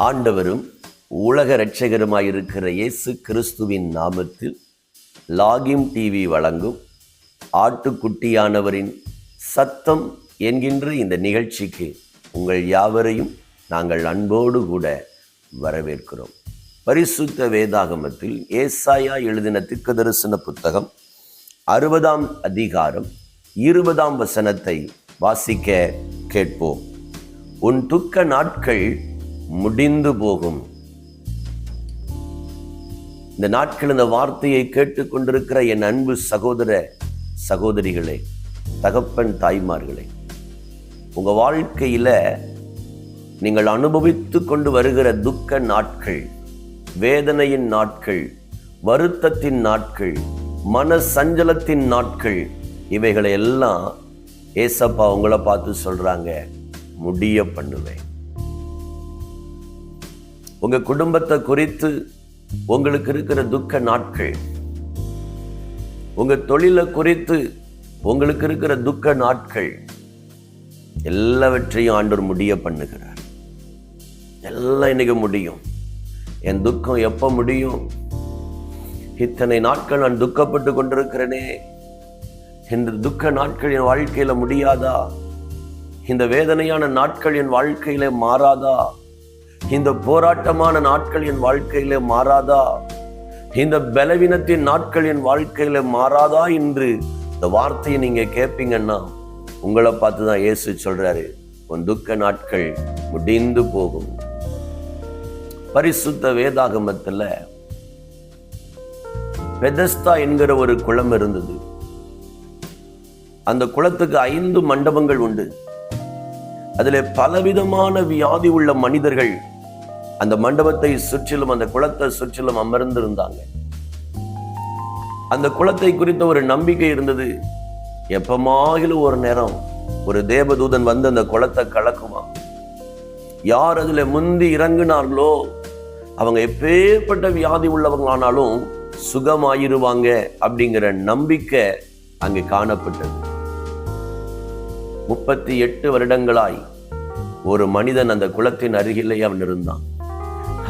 ஆண்டவரும் உலக இரட்சகருமாயிருக்கிற இயேசு கிறிஸ்துவின் நாமத்தில் லாகிம் டிவி வழங்கும் ஆட்டுக்குட்டியானவரின் சத்தம் என்கின்ற இந்த நிகழ்ச்சிக்கு உங்கள் யாவரையும் நாங்கள் அன்போடு கூட வரவேற்கிறோம். பரிசுத்த வேதாகமத்தில் ஏசாயா எழுதின தீர்க்கதரிசன புத்தகம் 60ஆம் அதிகாரம் 20ஆம் வசனத்தை வாசிக்க கேட்போம். உன் துக்க நாட்கள் முடிந்து போகும். இந்த நாட்கள் இந்த வார்த்தையை கேட்டுக்கொண்டிருக்கிற என் அன்பு சகோதர சகோதரிகளே, தகப்பன் தாய்மார்களே, உங்க வாழ்க்கையில நீங்கள் அனுபவித்து கொண்டு வருகிற துக்க நாட்கள், வேதனையின் நாட்கள், வருத்தத்தின் நாட்கள், மன சஞ்சலத்தின் நாட்கள், இவைகளை எல்லாம் ஏசப்பா உங்களை பார்த்து சொல்றாங்க, முடிய பண்ணுவேன். உங்க குடும்பத்தை குறித்து உங்களுக்கு இருக்கிற துக்க நாட்கள், உங்க தொழிலை குறித்து உங்களுக்கு இருக்கிற துக்க நாட்கள் எல்லாவற்றையும் ஆண்டவர் முடிய பண்ணுகிறார். எல்லாம் இன்னைக்கு முடியும். என் துக்கம் எப்ப முடியும்? இத்தனை நாட்கள் நான் துக்கப்பட்டு கொண்டிருக்கிறேனே, இந்த துக்க நாட்கள் என் வாழ்க்கையில முடியாதா? இந்த வேதனையான நாட்கள் என் வாழ்க்கையில மாறாதா? இந்த போராட்டமான நாட்கள் என் வாழ்க்கையில மாறாதா? இந்த பலவீனத்தின் நாட்கள் என் வாழ்க்கையில மாறாதா என்று இந்த வார்த்தையை நீங்க கேட்பீங்கன்னா உங்களை பார்த்துதான் இயேசு சொல்றாரு, உன் துக்க நாட்கள் முடிந்து போகும். பரிசுத்த வேதாகமத்துல பெதஸ்தா என்கிற ஒரு குளம் இருந்தது. அந்த குளத்துக்கு 5 மண்டபங்கள் உண்டு. அதில் பலவிதமான வியாதி உள்ள மனிதர்கள் அந்த மண்டபத்தை சுற்றிலும், அந்த குளத்தை சுற்றிலும் அமர்ந்திருந்தாங்க. அந்த குளத்தை குறித்த ஒரு நம்பிக்கை இருந்தது. எப்பமாகிலும் ஒரு நேரம் ஒரு தேவதூதன் வந்து அந்த குளத்தை கலக்குவான். யார் அதுல முந்தி இறங்கினார்களோ அவங்க எப்பேற்பட்ட வியாதி உள்ளவங்களானாலும் சுகமாயிருவாங்க அப்படிங்கிற நம்பிக்கை அங்கே காணப்பட்டது. 38 வருடங்களாய் ஒரு மனிதன் அந்த குளத்தின் அருகிலே அவன் இருந்தான்.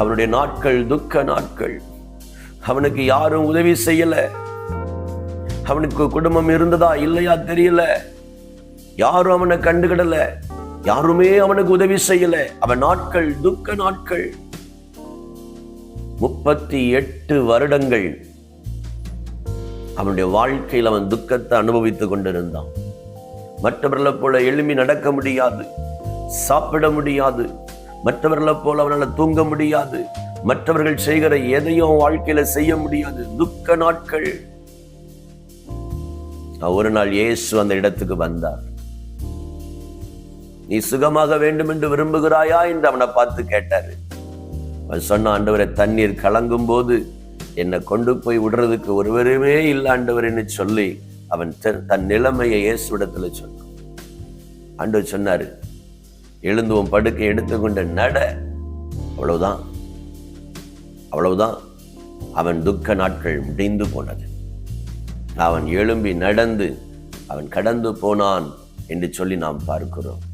அவனுடைய நாட்கள் துக்க நாட்கள். அவனுக்கு யாரும் உதவி செய்யல. அவனுக்கு குடும்பம் இருந்ததா இல்லையா தெரியல. யாரும் அவனை கண்டுகிடல. யாருமே அவனுக்கு உதவி செய்யல. அவன் நாட்கள் துக்க நாட்கள். 38 வருடங்கள் அவனுடைய வாழ்க்கையில் அவன் துக்கத்தை அனுபவித்துக் கொண்டிருந்தான். மற்றவர்களை போல எழும்பி நடக்க முடியாது, சாப்பிட முடியாது, மற்றவர்களை போல அவனால் தூங்க முடியாது, மற்றவர்கள் செய்கிற எதையும் வாழ்க்கையில செய்ய முடியாது. துக்க நாட்கள். ஒரு நாள் இயேசு அந்த இடத்துக்கு வந்தார். நீ சுகமாக வேண்டும் என்று விரும்புகிறாயா என்று அவனை பார்த்து கேட்டாரு. அவன் சொன்ன, ஆண்டவரை, தண்ணீர் கலங்கும் போது என்னை கொண்டு போய் விடுறதுக்கு ஒருவருமே இல்லை ஆண்டவர்னு சொல்லி அவன் தன் நிலைமையை இயேசுவிடத்துல சொன்னான். ஆண்டவர் சொன்னாரு, எழுந்து உன் படுக்கை எடுத்துக்கொண்டு நட. அவ்வளவுதான், அவ்வளவுதான். அவன் துக்க நாட்கள் முடிந்து போனது. அவன் எழும்பி நடந்து அவன் கடந்து போனான் என்று சொல்லி நாம் பார்க்கிறோம்.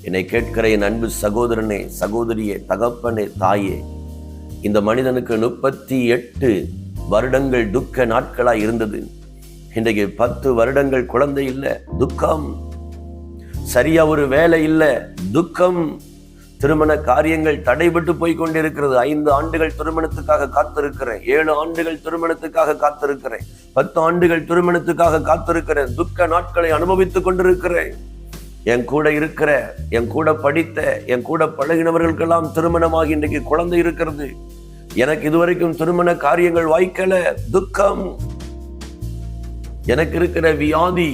என்னை கேட்கிற என் அன்பு சகோதரனே, சகோதரியே, தகப்பனே, தாயே, இந்த மனிதனுக்கு 38 வருடங்கள் துக்க நாட்களாய் இருந்தது. இன்றைக்கு 10 வருடங்கள் குழந்தை இல்லை, துக்கம். சரியா ஒரு வேலை இல்லை, துக்கம். திருமண காரியங்கள் தடைபட்டு போய் கொண்டிருக்கிறது. 5 ஆண்டுகள் திருமணத்துக்காக காத்திருக்கிறேன், 7 ஆண்டுகள் திருமணத்துக்காக காத்திருக்கிறேன், 10 ஆண்டுகள் திருமணத்துக்காக காத்திருக்கிறேன். துக்க நாட்களை அனுபவித்துக் கொண்டிருக்கிறேன். என் கூட இருக்கிற, என் கூட படித்த, என் கூட பழகினவர்களுக்கெல்லாம் திருமணமாகி இன்றைக்கு குழந்தை இருக்கிறது. எனக்கு இதுவரைக்கும் திருமண காரியங்கள் வாய்க்கல, துக்கம். எனக்கு இருக்கிற வியாதி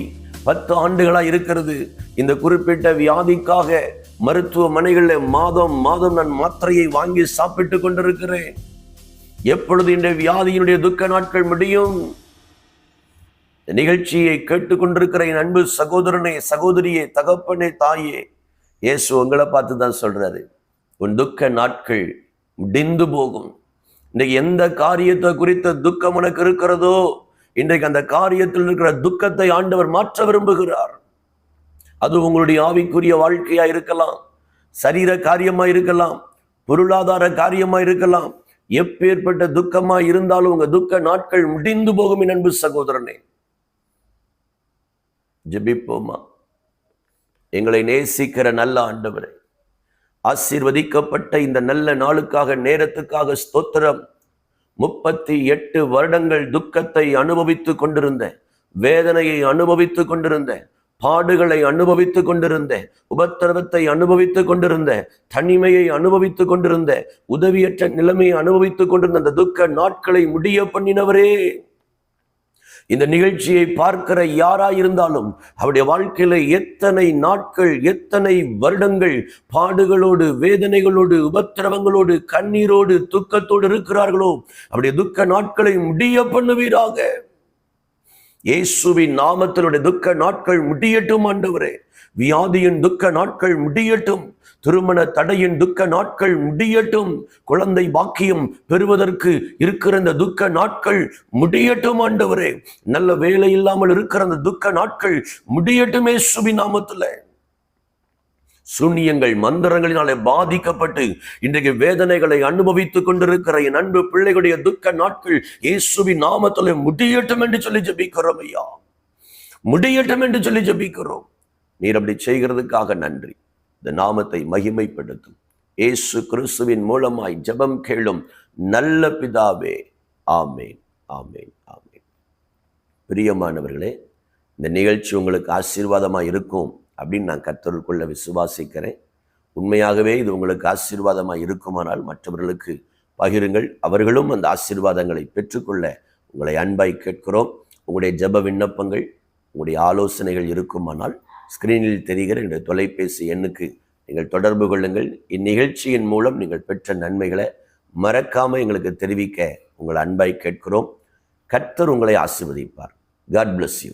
10 ஆண்டுகளா இருக்கிறது. இந்த குறிப்பிட்ட வியாதிக்காக மருத்துவமனைகளில் மாதம் மாதம் நான் மாத்திரையை வாங்கி சாப்பிட்டு கொண்டிருக்கிறேன். எப்பொழுது இந்த வியாதியினுடைய துக்க நாட்கள் முடியும்? நிகழ்ச்சியை கேட்டுக்கொண்டிருக்கிற என் அன்பு சகோதரனே, சகோதரியே, தகப்பனே, தாயே, இயேசு உங்களை பார்த்து தான் சொல்றாரு, உன் துக்க நாட்கள் முடிந்து போகும். இன்னைக்கு எந்த காரியத்தை குறித்த துக்கம் உனக்கு இருக்கிறதோ, இன்றைக்கு அந்த காரியத்தில் இருக்கிற துக்கத்தை ஆண்டவர் மாற்ற விரும்புகிறார். அது உங்களுடைய ஆவிக்குரிய வாழ்க்கையா இருக்கலாம், சரீர காரியமா இருக்கலாம், பொருளாதார காரியமா இருக்கலாம். எப்பேற்பட்ட துக்கமா இருந்தாலும் உங்க துக்க நாட்கள் முடிந்து போகும். என் அன்பு சகோதரனே, ஜெபிப்போமா? எங்களை நேசிக்கிற நல்ல ஆண்டவரே, ஆசீர்வதிக்கப்பட்ட இந்த நல்ல நாளுக்காக, நேரத்துக்காக ஸ்தோத்திரம். 38 வருடங்கள் துக்கத்தை அனுபவித்துக் கொண்டிருந்த, வேதனையை அனுபவித்துக் கொண்டிருந்த, பாடுகளை அனுபவித்துக் கொண்டிருந்த, உபத்திரவத்தை அனுபவித்துக் கொண்டிருந்த, தனிமையை அனுபவித்துக் கொண்டிருந்த, உதவியற்ற நிலைமையை அனுபவித்துக் கொண்டிருந்த அந்த துக்க நாட்களை முடிய பண்ணினவரே, இந்த நிகழ்ச்சியை பார்க்கிற யாராயிருந்தாலும் அவருடைய வாழ்க்கையில எத்தனை நாட்கள், எத்தனை வருடங்கள் பாடுகளோடு, வேதனைகளோடு, உபத்திரவங்களோடு, கண்ணீரோடு, துக்கத்தோடு இருக்கிறார்களோ, அவருடைய துக்க நாட்களை முடிய பண்ணுவீராக. இயேசுவின் நாமத்தினுடைய துக்க நாட்கள் முடியட்டும் ஆண்டவரே. வியாதியின் துக்க நாட்கள் முடியட்டும். திருமண தடையின் துக்க நாட்கள் முடியட்டும். குழந்தை பாக்கியம் பெறுவதற்கு இருக்கிற இந்த துக்க நாட்கள் முடியட்டும் ஆண்டவரே. நல்ல வேலை இல்லாமல் இருக்கிற அந்த துக்க நாட்கள் முடியட்டும் இயேசுவின் நாமத்துல. சூனியங்கள், மந்திரங்களினாலே பாதிக்கப்பட்டு இன்றைக்கு வேதனைகளை அனுபவித்துக் கொண்டிருக்கிற என் அன்பு பிள்ளைகளுடைய துக்க நாட்கள் இயேசுவின் நாமத்திலே முடியட்டும் என்று சொல்லி ஜெபிக்கிறோம் ஐயா. முடியட்டும் என்று சொல்லி ஜெபிக்கிறோம். நீர் அப்படி செய்கிறதுக்காக நன்றி. இந்த நாமத்தை மகிமைப்படுத்தும் இயேசு கிறிஸ்துவின் மூலமாய் ஜெபம் கேளும் நல்ல பிதாவே. ஆமேன், ஆமேன், ஆமேன். பிரியமானவர்களே, இந்த நிகழ்ச்சி உங்களுக்கு ஆசீர்வாதமாக இருக்கும் அப்படின்னு நான் கர்த்தருக்குள்ள விசுவாசிக்கிறேன். உண்மையாகவே இது உங்களுக்கு ஆசீர்வாதமாக இருக்குமானால் மற்றவர்களுக்கு பகிருங்கள். அவர்களும் அந்த ஆசீர்வாதங்களை பெற்றுக்கொள்ள உங்களை அன்பாய் கேட்கிறோம். உங்களுடைய ஜெப விண்ணப்பங்கள், உங்களுடைய ஆலோசனைகள் இருக்குமானால் ஸ்கிரீனில் தெரிகிற என்னுடைய தொலைபேசி எண்ணுக்கு நீங்கள் தொடர்பு கொள்ளுங்கள். இந்நிகழ்ச்சியின் மூலம் நீங்கள் பெற்ற நன்மைகளை மறக்காமல் எங்களுக்கு தெரிவிக்க உங்களை அன்பாய் கேட்கிறோம். கர்த்தர் உங்களை ஆசீர்வதிப்பார். God bless you.